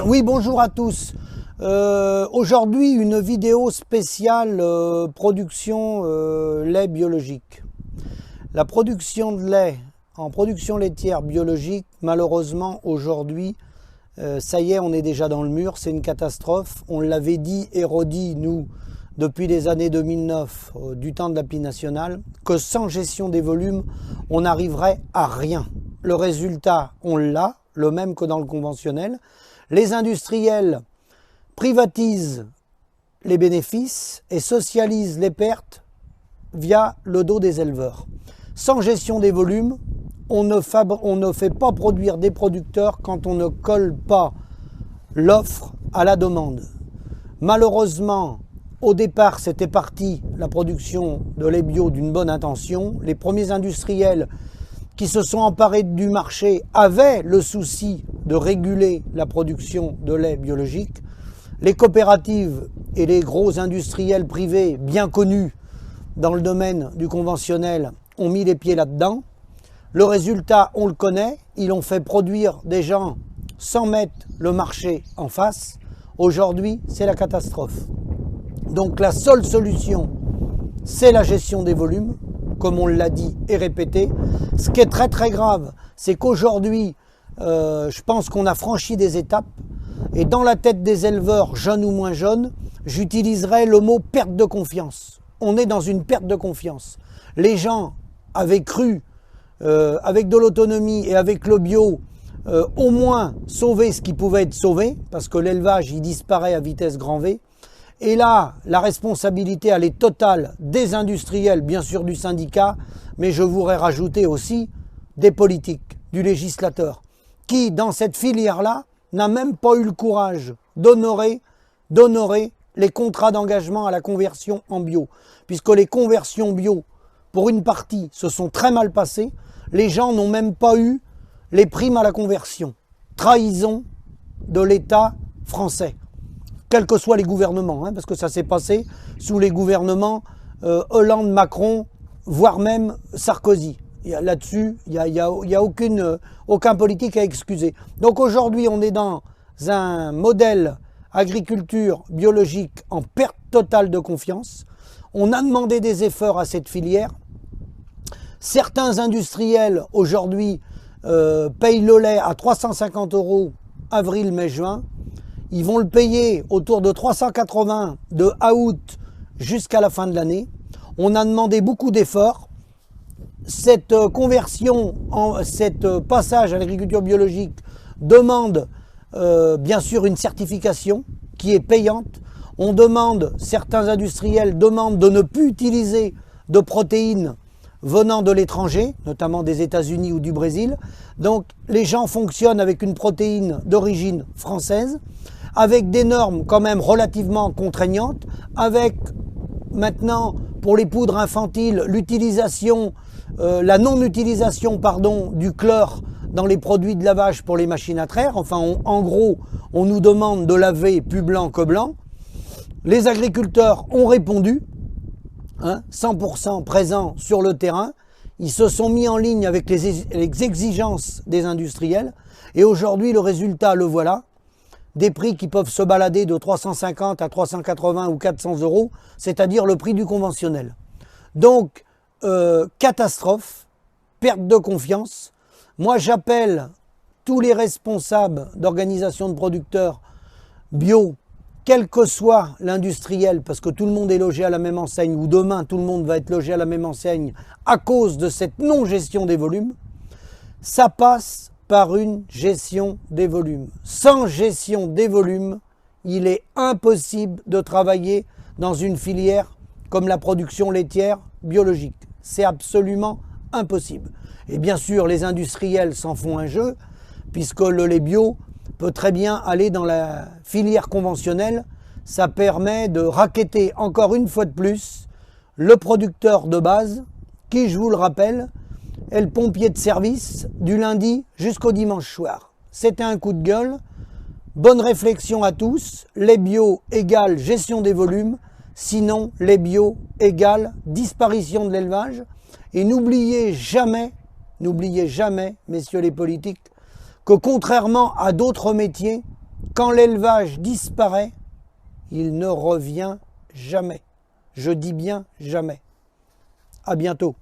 Oui, bonjour à tous. Aujourd'hui, une vidéo spéciale production lait biologique. La production de lait en production laitière biologique, malheureusement, aujourd'hui, ça y est, on est déjà dans le mur, c'est une catastrophe. On l'avait dit et redit, nous, depuis les années 2009, du temps de l'appli nationale, que sans gestion des volumes, on n'arriverait à rien. Le résultat, on l'a, le même que dans le conventionnel. Les industriels privatisent les bénéfices et socialisent les pertes via le dos des éleveurs. Sans gestion des volumes, on ne fait pas produire des producteurs quand on ne colle pas l'offre à la demande. Malheureusement, au départ, c'était parti la production de lait bio d'une bonne intention. Les premiers industriels qui se sont emparés du marché avaient le souci de réguler la production de lait biologique. Les coopératives et les gros industriels privés bien connus dans le domaine du conventionnel ont mis les pieds là-dedans. Le résultat, on le connaît, ils ont fait produire des gens sans mettre le marché en face. Aujourd'hui, c'est la catastrophe. Donc la seule solution, c'est la gestion des volumes, comme on l'a dit et répété. Ce qui est très très grave, c'est qu'aujourd'hui, je pense qu'on a franchi des étapes. Et dans la tête des éleveurs, jeunes ou moins jeunes, j'utiliserai le mot perte de confiance. On est dans une perte de confiance. Les gens avaient cru, avec de l'autonomie et avec le bio, au moins sauver ce qui pouvait être sauvé, parce que l'élevage, il disparaît à vitesse grand V. Et là, la responsabilité, elle est totale des industriels, bien sûr du syndicat, mais je voudrais rajouter aussi des politiques, du législateur, qui, dans cette filière-là, n'a même pas eu le courage d'honorer les contrats d'engagement à la conversion en bio. Puisque les conversions bio, pour une partie, se sont très mal passées. Les gens n'ont même pas eu les primes à la conversion. Trahison de l'État français. Quels que soient les gouvernements, parce que ça s'est passé sous les gouvernements Hollande, Macron, voire même Sarkozy. Là-dessus, il n'y a aucun politique à excuser. Donc aujourd'hui, on est dans un modèle agriculture biologique en perte totale de confiance. On a demandé des efforts à cette filière. Certains industriels, aujourd'hui, payent le lait à 350 € avril, mai, juin. Ils vont le payer autour de 380 de août jusqu'à la fin de l'année. On a demandé beaucoup d'efforts. Cette conversion, cet passage à l'agriculture biologique demande bien sûr une certification qui est payante. On demande, certains industriels demandent de ne plus utiliser de protéines venant de l'étranger, notamment des États-Unis ou du Brésil. Donc les gens fonctionnent avec une protéine d'origine française, avec des normes quand même relativement contraignantes, avec maintenant pour les poudres infantiles l'utilisation, la non-utilisation du chlore dans les produits de lavage pour les machines à traire. Enfin, en gros, on nous demande de laver plus blanc que blanc. Les agriculteurs ont répondu, 100% présents sur le terrain. Ils se sont mis en ligne avec les exigences des industriels. Et aujourd'hui, le résultat, le voilà. Des prix qui peuvent se balader de 350 à 380 ou 400 €, c'est-à-dire le prix du conventionnel. Donc, catastrophe, perte de confiance. Moi, j'appelle tous les responsables d'organisations de producteurs bio, quel que soit l'industriel, parce que tout le monde est logé à la même enseigne, ou demain tout le monde va être logé à la même enseigne à cause de cette non-gestion des volumes, ça passe par une gestion des volumes. Sans gestion des volumes, il est impossible de travailler dans une filière comme la production laitière biologique. C'est absolument impossible. Et bien sûr, les industriels s'en font un jeu, puisque le lait bio peut très bien aller dans la filière conventionnelle. Ça permet de racketter encore une fois de plus le producteur de base, qui, je vous le rappelle, est le pompier de service du lundi jusqu'au dimanche soir. C'était un coup de gueule. Bonne réflexion à tous. Lait bio égale gestion des volumes. Sinon, lait bio égale disparition de l'élevage. Et n'oubliez jamais, messieurs les politiques, que contrairement à d'autres métiers, Quand l'élevage disparaît, il ne revient jamais. Je dis bien jamais. À bientôt.